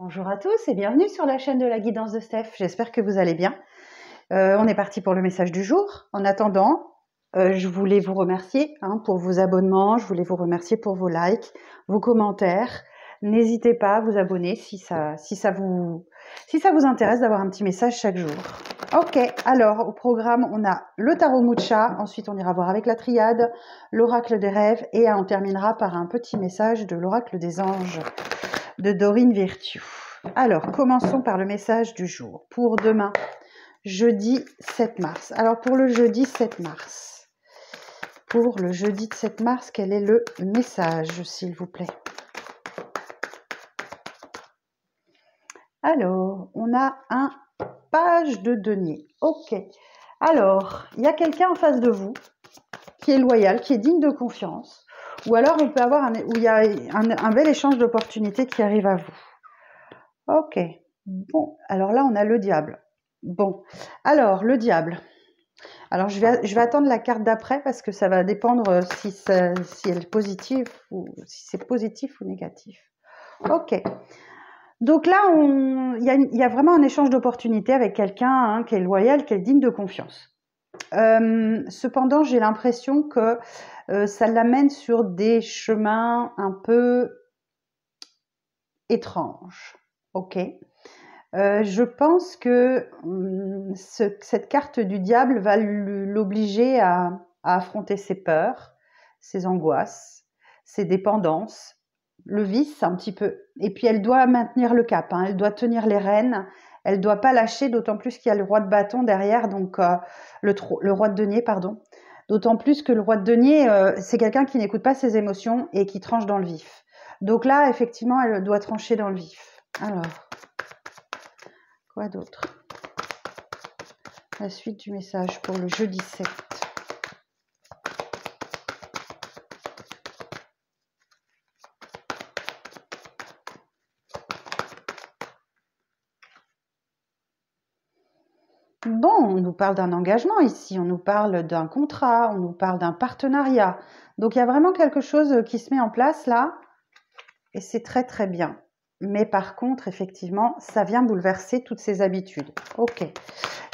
Bonjour à tous et bienvenue sur la chaîne de la guidance de Steph. J'espère que vous allez bien. On est parti pour le message du jour. En attendant, je voulais vous remercier pour vos abonnements, je voulais vous remercier pour vos likes, vos commentaires. N'hésitez pas à vous abonner si ça vous intéresse d'avoir un petit message chaque jour. Ok, alors au programme, on a le tarot Mucha, ensuite on ira voir avec la triade, l'oracle des rêves et on terminera par un petit message de l'oracle des anges de Dorine Virtue. Alors, commençons par le message du jour. Pour demain, jeudi 7 mars. Alors, pour le jeudi 7 mars. Pour le jeudi 7 mars, quel est le message, s'il vous plaît? Alors, on a un page de denier. Ok. Alors, il y a quelqu'un en face de vous qui est loyal, qui est digne de confiance. Ou alors, on peut avoir où il y a un bel échange d'opportunités qui arrive à vous. Ok, bon, alors là, on a le diable. Bon, alors, le diable. Alors, je vais attendre la carte d'après parce que ça va dépendre si elle est positive ou si c'est positif ou négatif. Ok, donc là, il y a vraiment un échange d'opportunités avec quelqu'un qui est loyal, qui est digne de confiance. Cependant, j'ai l'impression que ça l'amène sur des chemins un peu étranges. Ok. Je pense que cette carte du diable va l'obliger à affronter ses peurs, ses angoisses, ses dépendances, le vice un petit peu. Et puis elle doit maintenir le cap, elle doit tenir les rênes, elle ne doit pas lâcher, d'autant plus qu'il y a le roi de bâton derrière, donc le roi de denier, pardon. D'autant plus que le roi de denier, c'est quelqu'un qui n'écoute pas ses émotions et qui tranche dans le vif. Donc là, effectivement, elle doit trancher dans le vif. Alors... quoi d'autre? La suite du message pour le jeudi 7. Bon, on nous parle d'un engagement ici, on nous parle d'un contrat, on nous parle d'un partenariat. Donc il y a vraiment quelque chose qui se met en place là, et c'est très très bien. Mais par contre, effectivement, ça vient bouleverser toutes ces habitudes. Ok.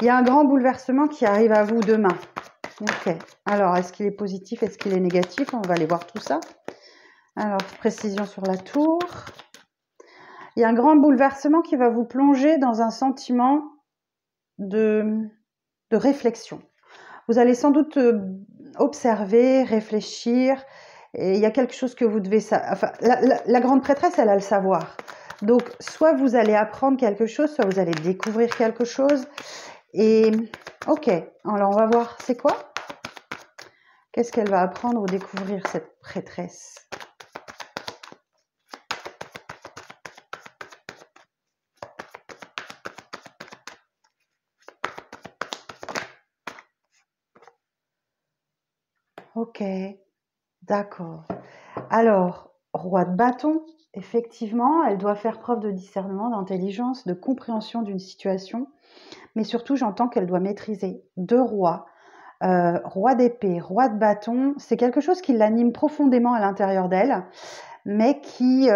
Il y a un grand bouleversement qui arrive à vous demain. Ok. Alors, est-ce qu'il est positif, est-ce qu'il est négatif? On va aller voir tout ça. Alors, précision sur la tour. Il y a un grand bouleversement qui va vous plonger dans un sentiment de réflexion. Vous allez sans doute observer, réfléchir, et il y a quelque chose que vous devez savoir. Enfin, la grande prêtresse, elle a le savoir. Donc, soit vous allez apprendre quelque chose, soit vous allez découvrir quelque chose. Et, ok, alors on va voir, c'est quoi? Qu'est-ce qu'elle va apprendre ou découvrir, cette prêtresse? Ok, d'accord. Alors, roi de bâton, effectivement, elle doit faire preuve de discernement, d'intelligence, de compréhension d'une situation, mais surtout, j'entends qu'elle doit maîtriser deux rois, roi d'épée, roi de bâton. C'est quelque chose qui l'anime profondément à l'intérieur d'elle, mais qui...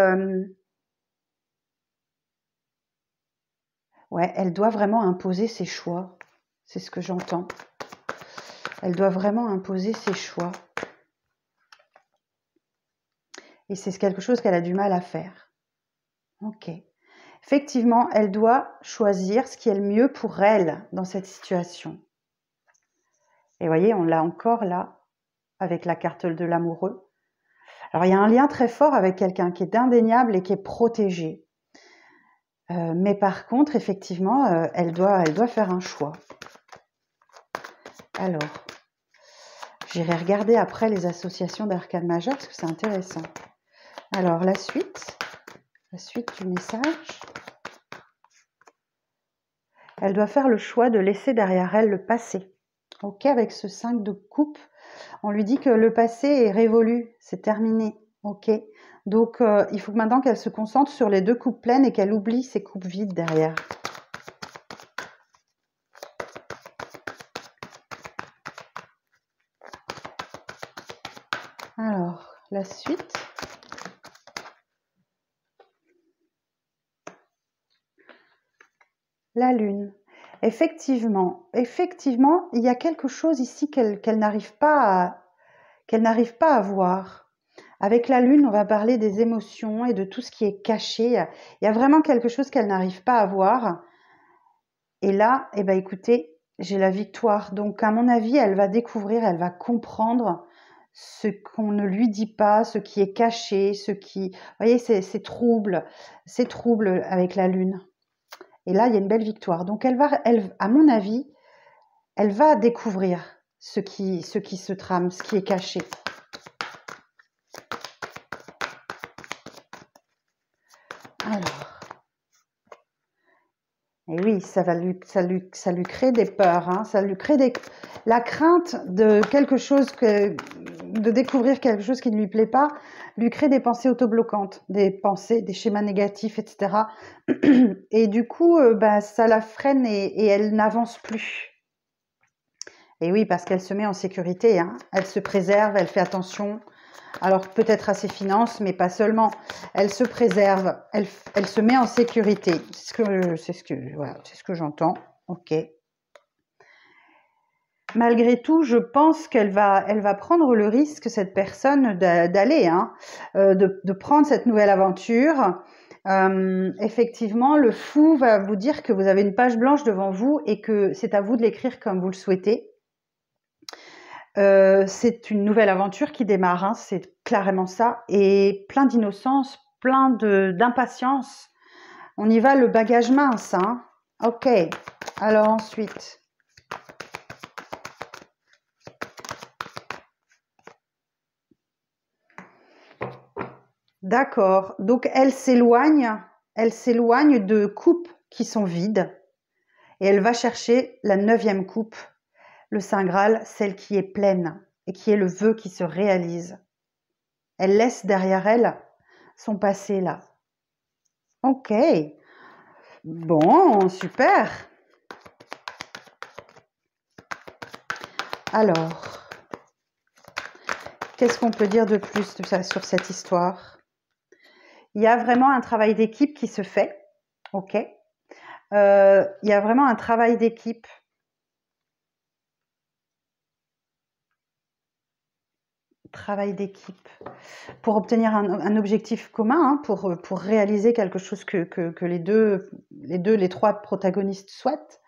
ouais, elle doit vraiment imposer ses choix. C'est ce que j'entends. Elle doit vraiment imposer ses choix. Et c'est quelque chose qu'elle a du mal à faire. Ok. Effectivement, elle doit choisir ce qui est le mieux pour elle dans cette situation. Et vous voyez, on l'a encore là, avec la carte de l'amoureux. Alors, il y a un lien très fort avec quelqu'un qui est indéniable et qui est protégé. Mais par contre, effectivement, elle doit faire un choix. Alors, j'irai regarder après les associations d'arcane majeure parce que c'est intéressant. Alors, la suite du message. Elle doit faire le choix de laisser derrière elle le passé. Ok, avec ce 5 de coupe, on lui dit que le passé est révolu, c'est terminé. Ok, donc il faut maintenant qu'elle se concentre sur les deux coupes pleines et qu'elle oublie ces coupes vides derrière. Alors, la suite. La lune. Effectivement, il y a quelque chose ici qu'elle n'arrive pas à voir. Avec la lune, on va parler des émotions et de tout ce qui est caché. Il y a vraiment quelque chose qu'elle n'arrive pas à voir. Et là, eh ben, écoutez, j'ai la victoire. Donc, à mon avis, elle va découvrir, elle va comprendre ce qu'on ne lui dit pas, ce qui est caché, vous voyez, c'est trouble avec la lune. Et là, il y a une belle victoire. Donc, à mon avis, elle va découvrir ce qui se trame, ce qui est caché. Alors, et oui, ça lui crée des peurs, hein, ça lui crée la crainte de de découvrir quelque chose qui ne lui plaît pas, lui crée des pensées autobloquantes, des pensées, des schémas négatifs, etc. Et du coup, bah, ça la freine et elle n'avance plus. Et oui, parce qu'elle se met en sécurité, hein. Elle se préserve, elle fait attention. Alors peut-être à ses finances, mais pas seulement. Elle se préserve, elle se met en sécurité. C'est ce que j'entends. Ok. Malgré tout, je pense elle va prendre le risque, cette personne, d'aller, hein, de prendre cette nouvelle aventure. Effectivement, le fou va vous dire que vous avez une page blanche devant vous et que c'est à vous de l'écrire comme vous le souhaitez. C'est une nouvelle aventure qui démarre, hein, c'est clairement ça, et plein d'innocence, plein d'impatience. On y va le bagage mince, hein. Ok, alors ensuite. D'accord, donc elle s'éloigne de coupes qui sont vides, et elle va chercher la 9e coupe, le Saint Graal, celle qui est pleine, et qui est le vœu qui se réalise. Elle laisse derrière elle son passé là. Ok, bon, super. Alors, qu'est-ce qu'on peut dire de plus sur cette histoire? Il y a vraiment un travail d'équipe qui se fait, ok. Il y a vraiment un travail d'équipe. Pour obtenir un objectif commun, hein, pour réaliser quelque chose que les trois protagonistes souhaitent.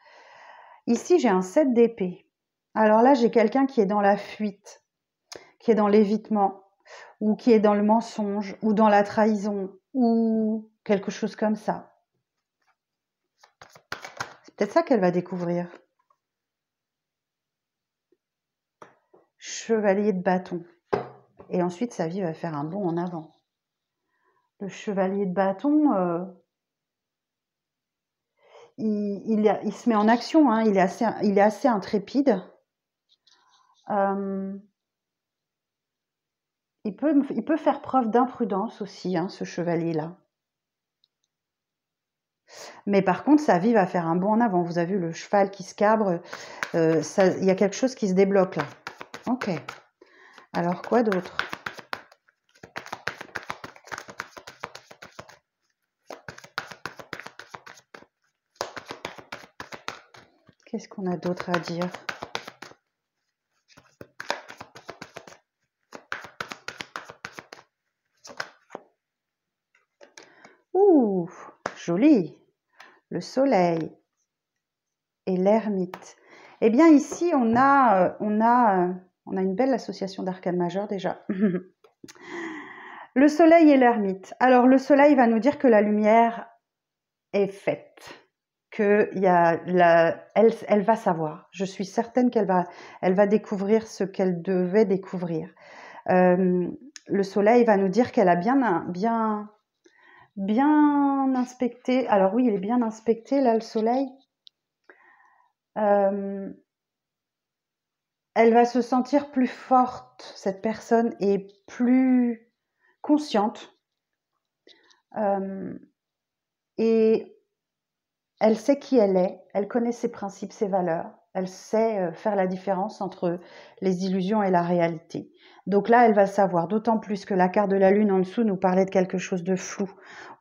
Ici, j'ai un 7 d'épée. Alors là, j'ai quelqu'un qui est dans la fuite, qui est dans l'évitement, ou qui est dans le mensonge, ou dans la trahison, ou quelque chose comme ça. C'est peut-être ça qu'elle va découvrir. Chevalier de bâton. Et ensuite, sa vie va faire un bond en avant. Le chevalier de bâton, il se met en action, hein, il est assez intrépide. Il peut faire preuve d'imprudence aussi, hein, ce chevalier-là. Mais par contre, sa vie va faire un bond en avant. Vous avez vu le cheval qui se cabre, il y a quelque chose qui se débloque là. Ok. Alors, quoi d'autre? Qu'est-ce qu'on a d'autre à dire? Ouh, joli. Le soleil et l'ermite. Eh bien, ici, on a une belle association d'arcanes majeures déjà. Le soleil et l'ermite. Alors, le soleil va nous dire que la lumière est faite, que elle va savoir. Je suis certaine elle va découvrir ce qu'elle devait découvrir. Le soleil va nous dire qu'elle a bien inspecté. Alors oui, il est bien inspecté là, le soleil. Elle va se sentir plus forte, cette personne, et plus consciente. Et elle sait qui elle est, elle connaît ses principes, ses valeurs, elle sait faire la différence entre les illusions et la réalité. Donc là, elle va savoir, d'autant plus que la carte de la lune en dessous nous parlait de quelque chose de flou,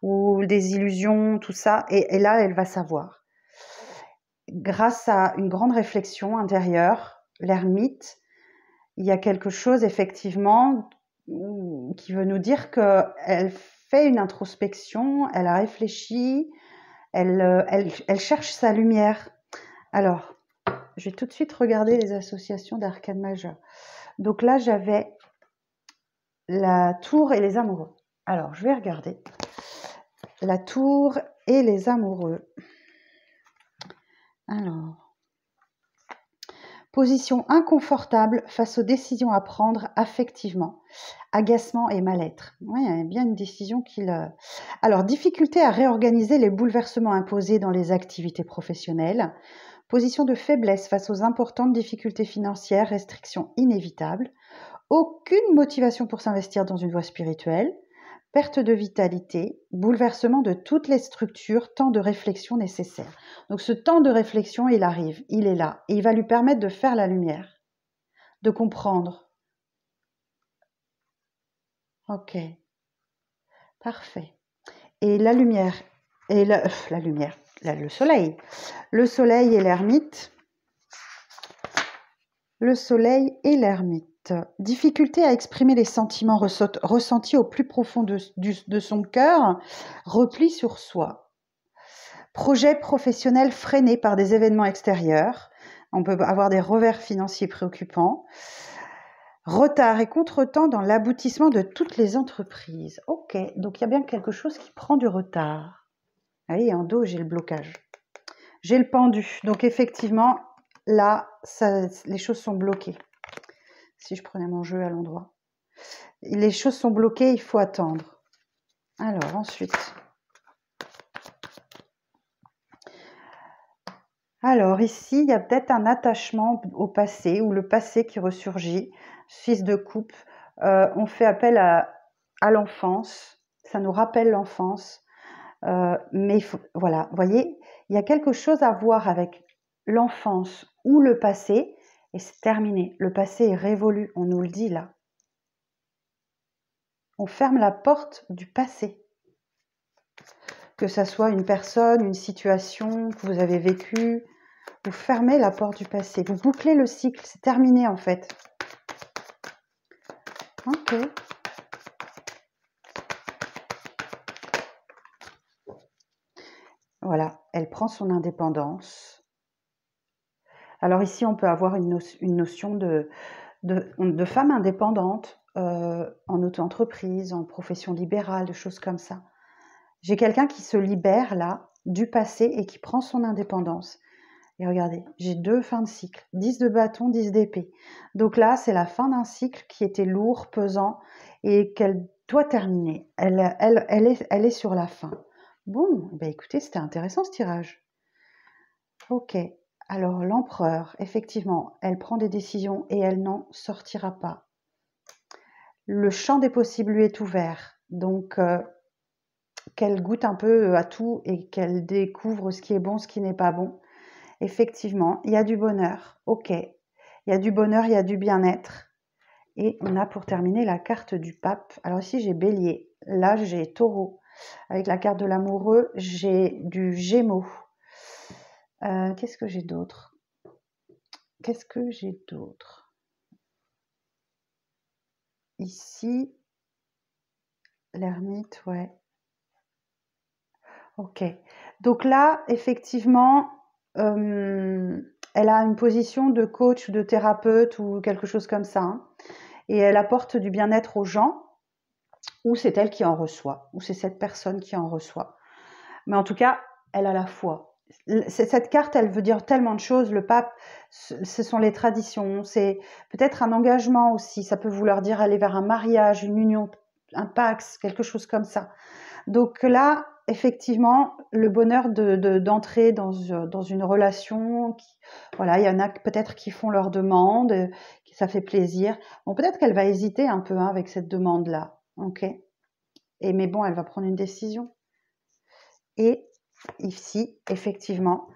ou des illusions, tout ça, et là, elle va savoir. grâce à une grande réflexion intérieure, l'ermite, il y a quelque chose effectivement qui veut nous dire qu'elle fait une introspection, elle a réfléchi, elle cherche sa lumière. Alors, je vais tout de suite regarder les associations d'arcades majeures. Donc là, j'avais la tour et les amoureux. Alors, je vais regarder la tour et les amoureux. Alors, position inconfortable face aux décisions à prendre affectivement, agacement et mal-être. Oui, il y a bien une décision qu'il... Alors, difficulté à réorganiser les bouleversements imposés dans les activités professionnelles, position de faiblesse face aux importantes difficultés financières, restrictions inévitables, aucune motivation pour s'investir dans une voie spirituelle, perte de vitalité, bouleversement de toutes les structures, temps de réflexion nécessaire. Donc ce temps de réflexion, il arrive, il est là, et il va lui permettre de faire la lumière, de comprendre. Ok, parfait. Et la lumière, et la lumière, là, le soleil et l'ermite. Le soleil et l'ermite. Difficulté à exprimer les sentiments ressentis au plus profond de son cœur, repli sur soi. Projet professionnel freiné par des événements extérieurs. On peut avoir des revers financiers préoccupants. Retard et contretemps dans l'aboutissement de toutes les entreprises. Ok, donc il y a bien quelque chose qui prend du retard. Ah oui, en dos, j'ai le blocage. J'ai le pendu. Donc effectivement, là, les choses sont bloquées. Si je prenais mon jeu à l'endroit. Les choses sont bloquées, il faut attendre. Alors, ensuite. Alors, ici, il y a peut-être un attachement au passé, ou le passé qui ressurgit. 6 de coupe. On fait appel à l'enfance. Ça nous rappelle l'enfance. Mais il faut, voilà, vous voyez, il y a quelque chose à voir avec l'enfance ou le passé, et c'est terminé. Le passé est révolu, on nous le dit là. On ferme la porte du passé. Que ça soit une personne, une situation que vous avez vécue, vous fermez la porte du passé. Vous bouclez le cycle, c'est terminé en fait. Ok. Voilà, elle prend son indépendance. Alors ici, on peut avoir une notion de femme indépendante en auto-entreprise, en profession libérale, des choses comme ça. J'ai quelqu'un qui se libère là du passé et qui prend son indépendance. Et regardez, j'ai 2 fins de cycle, 10 de bâton, 10 d'épée. Donc là, c'est la fin d'un cycle qui était lourd, pesant et qu'elle doit terminer. Elle est sur la fin. Bon, ben écoutez, c'était intéressant ce tirage. Ok, alors l'empereur, effectivement, elle prend des décisions et elle n'en sortira pas. Le champ des possibles lui est ouvert, donc qu'elle goûte un peu à tout et qu'elle découvre ce qui est bon, ce qui n'est pas bon. Effectivement, il y a du bonheur, ok. Il y a du bonheur, il y a du bien-être. Et on a pour terminer la carte du pape. Alors ici, j'ai bélier. Là, j'ai taureau. Avec la carte de l'amoureux, j'ai du gémeaux. Qu'est-ce que j'ai d'autre? Ici, l'ermite, ouais. Ok. Donc là, effectivement, elle a une position de coach ou de thérapeute ou quelque chose comme ça. Hein. Et elle apporte du bien-être aux gens, ou c'est elle qui en reçoit, ou c'est cette personne qui en reçoit. Mais en tout cas, elle a la foi. Cette carte, elle veut dire tellement de choses. Le pape, ce sont les traditions, c'est peut-être un engagement aussi. Ça peut vouloir dire aller vers un mariage, une union, un pax, quelque chose comme ça. Donc là, effectivement, le bonheur d'entrer dans une relation, voilà, il y en a peut-être qui font leur demande, ça fait plaisir. Bon, peut-être qu'elle va hésiter un peu avec cette demande-là, ok. Mais bon, elle va prendre une décision. Et ici, effectivement,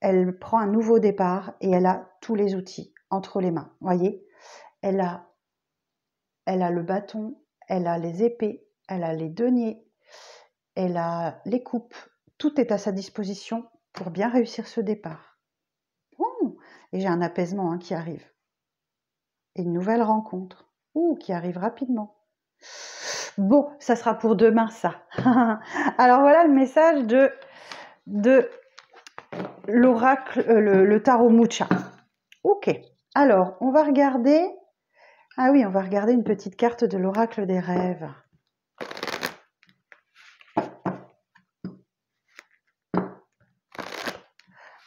elle prend un nouveau départ et elle a tous les outils entre les mains. Voyez, elle a le bâton, elle a les épées, elle a les deniers, elle a les coupes. Tout est à sa disposition pour bien réussir ce départ. Et j'ai un apaisement qui arrive. Et une nouvelle rencontre. Qui arrive rapidement. Bon, ça sera pour demain, ça. Alors voilà le message de l'oracle, le tarot Mucha. Ok. Alors, on va regarder... Ah oui, on va regarder une petite carte de l'oracle des rêves.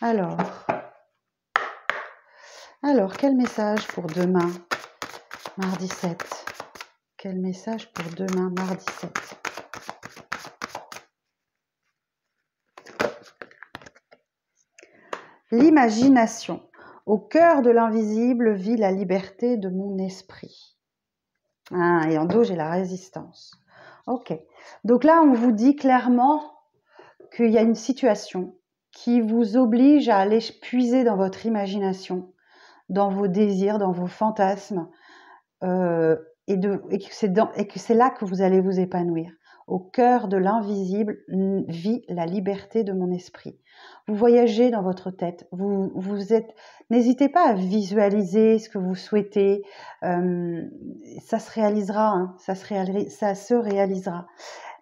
Alors, quel message pour demain, mardi 7? Quel message pour demain, mardi 7? L'imagination. Au cœur de l'invisible vit la liberté de mon esprit. Ah, et en dos, j'ai la résistance. Ok. Donc là, on vous dit clairement qu'il y a une situation qui vous oblige à aller puiser dans votre imagination, dans vos désirs, dans vos fantasmes, et que c'est là que vous allez vous épanouir. Au cœur de l'invisible vit la liberté de mon esprit. Vous voyagez dans votre tête. N'hésitez pas à visualiser ce que vous souhaitez. Ça se réalisera. Ça se réalisera.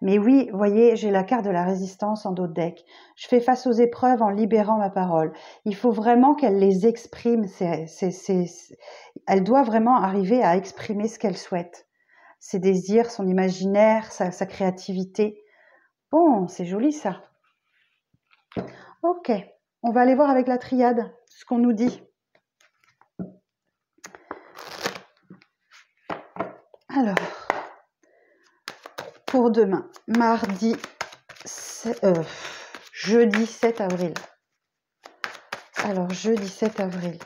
Mais oui, voyez, j'ai la carte de la résistance en dos de deck. Je fais face aux épreuves en libérant ma parole. Il faut vraiment qu'elle les exprime. Elle doit vraiment arriver à exprimer ce qu'elle souhaite. Ses désirs, son imaginaire, sa créativité. Bon, c'est joli ça. Ok, on va aller voir avec la triade ce qu'on nous dit. Alors, pour demain, jeudi 7 avril. Alors, jeudi 7 avril.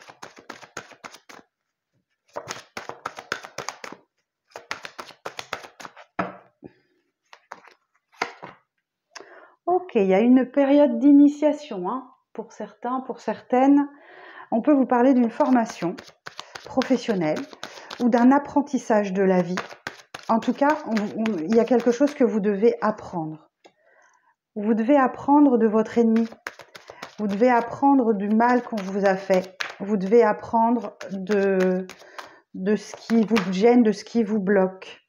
Ok, il y a une période d'initiation pour certains, pour certaines. On peut vous parler d'une formation professionnelle ou d'un apprentissage de la vie. En tout cas, il y a quelque chose que vous devez apprendre. Vous devez apprendre de votre ennemi. Vous devez apprendre du mal qu'on vous a fait. Vous devez apprendre de ce qui vous gêne, de ce qui vous bloque.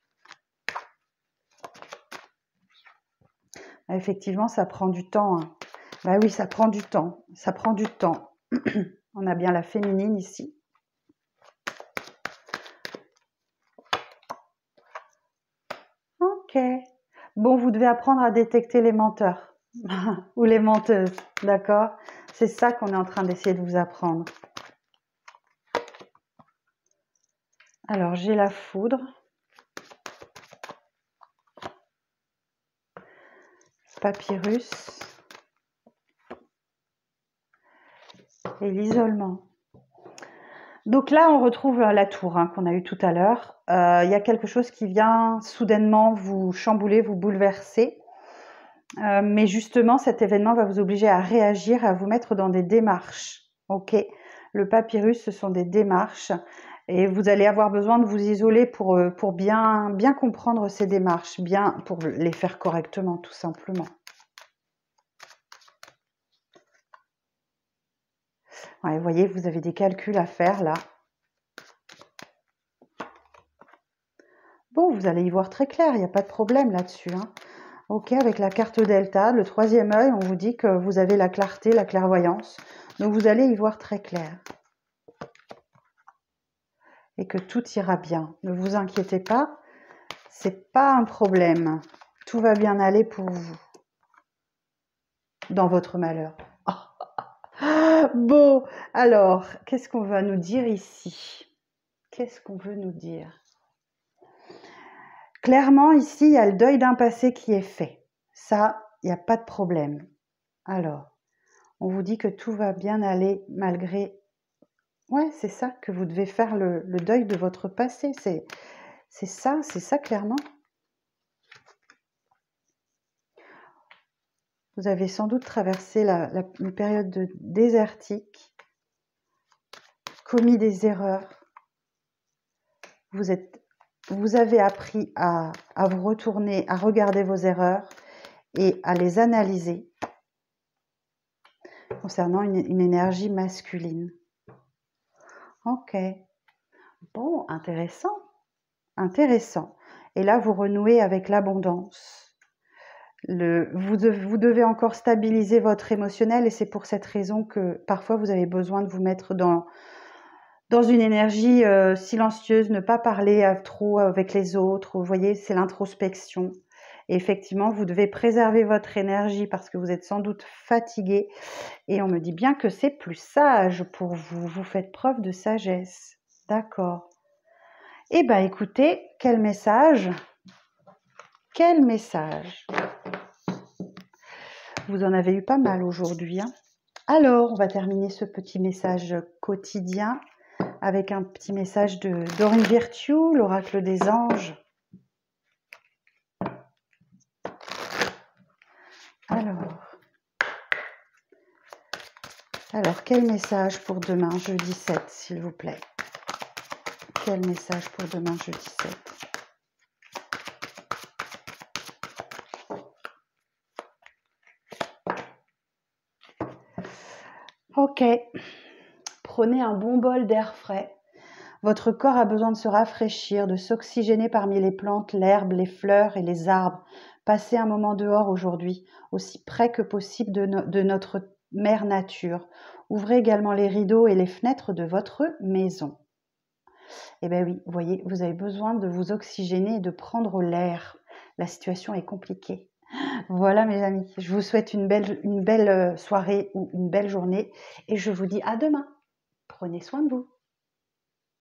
Effectivement, ça prend du temps. Bah oui, ça prend du temps. Ça prend du temps. On a bien la féminine ici. Ok. Bon, vous devez apprendre à détecter les menteurs ou les menteuses, d'accord? C'est ça qu'on est en train d'essayer de vous apprendre. Alors, j'ai la foudre. Papyrus. Et l'isolement. Donc là, on retrouve la tour qu'on a eue tout à l'heure. Il y a quelque chose qui vient soudainement vous chambouler, vous bouleverser. Mais justement, cet événement va vous obliger à réagir, à vous mettre dans des démarches. Ok, le papyrus, ce sont des démarches. Et vous allez avoir besoin de vous isoler pour bien comprendre ces démarches, pour les faire correctement, tout simplement. Ouais, vous voyez, vous avez des calculs à faire là. Bon, vous allez y voir très clair, il n'y a pas de problème là-dessus. Ok, avec la carte Delta, le troisième œil, on vous dit que vous avez la clarté, la clairvoyance. Donc vous allez y voir très clair. Et que tout ira bien. Ne vous inquiétez pas, c'est pas un problème. Tout va bien aller pour vous. Dans votre malheur. Bon, alors, qu'est-ce qu'on va nous dire ici? Qu'est-ce qu'on veut nous dire? Clairement, ici, il y a le deuil d'un passé qui est fait. Ça, il n'y a pas de problème. Alors, on vous dit que tout va bien aller malgré... Ouais, c'est ça, que vous devez faire le deuil de votre passé. C'est ça clairement. Vous avez sans doute traversé une période désertique, commis des erreurs. Vous avez appris à vous retourner, à regarder vos erreurs et à les analyser concernant une énergie masculine. Ok. Bon, intéressant. Intéressant. Et là, vous renouez avec l'abondance. Vous devez encore stabiliser votre émotionnel et c'est pour cette raison que parfois vous avez besoin de vous mettre dans une énergie silencieuse, ne pas parler trop avec les autres. Vous voyez, c'est l'introspection. Et effectivement, vous devez préserver votre énergie parce que vous êtes sans doute fatigué. Et on me dit bien que c'est plus sage pour vous. Vous faites preuve de sagesse. D'accord. Eh bien, écoutez, quel message! Quel message! Vous en avez eu pas mal aujourd'hui, hein. Alors, on va terminer ce petit message quotidien avec un petit message de Dorine Virtue, l'oracle des anges. Alors, quel message pour demain, jeudi 7, s'il vous plaît? Quel message pour demain, jeudi 7? Ok, prenez un bon bol d'air frais. Votre corps a besoin de se rafraîchir, de s'oxygéner parmi les plantes, l'herbe, les fleurs et les arbres. Passez un moment dehors aujourd'hui, aussi près que possible de notre mère nature. Ouvrez également les rideaux et les fenêtres de votre maison. Eh bien oui, vous voyez, vous avez besoin de vous oxygéner et de prendre l'air. La situation est compliquée. Voilà mes amis, je vous souhaite une belle soirée ou une belle journée et je vous dis à demain. Prenez soin de vous.